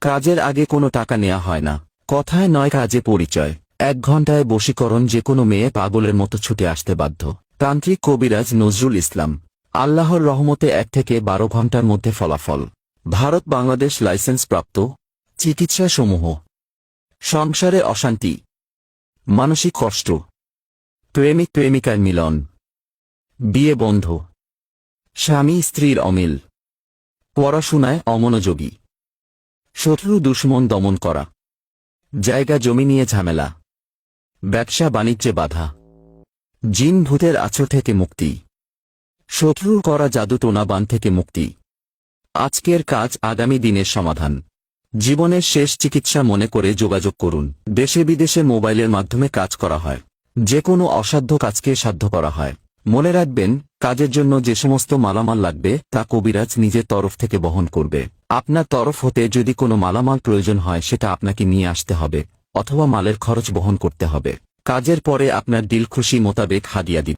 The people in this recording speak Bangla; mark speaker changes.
Speaker 1: কাজের আগে কোনো টাকা নেওয়া হয় না, কথায় নয় কাজে পরিচয়। 1 ঘন্টায় বশীকরণ, যে কোনো মেয়ে পাগলের মতো ছুটে আসতে বাধ্য। তান্ত্রিক কবিরাজ নজরুল ইসলাম। আল্লাহর রহমতে 1 থেকে 12 ঘন্টার মধ্যে ফলাফল। ভারত বাংলাদেশ লাইসেন্স প্রাপ্ত। চিকিৎসা সমূহ: সংসারে অশান্তি, মানসিক কষ্ট, প্রেমিক প্রেমিকার মিলন, বিয়ে বন্ধ, স্বামী স্ত্রীর অমিল, পড়াশোনায় অমনোযোগী, শত্রু দুশ্মন দমন করা, জায়গা জমি নিয়ে ঝামেলা, ব্যবসা বাণিজ্যে বাধা, জিন ভূতের আঁচড় থেকে মুক্তি, শত্রুর করা জাদু টোনা বান থেকে মুক্তি। আজকের কাজ আগামী দিনের সমাধান। জীবনের শেষ চিকিৎসা মনে করে যোগাযোগ করুন। দেশে বিদেশে মোবাইলের মাধ্যমে কাজ করা হয়। যে কোনো অসাধ্য কাজকে সাধ্য করা হয়। মনে রাখবেন, কাজের জন্য যে সমস্ত মালামাল লাগবে তা কবিরাজ নিজের তরফ থেকে বহন করবে। আপনার তরফ হতে যদি কোনো মালামাল প্রয়োজন হয় সেটা আপনাকে নিয়ে আসতে হবে, অথবা মালের খরচ বহন করতে হবে। কাজের পরে আপনার দিল খুশি মোতাবেক হাদিয়া দিন।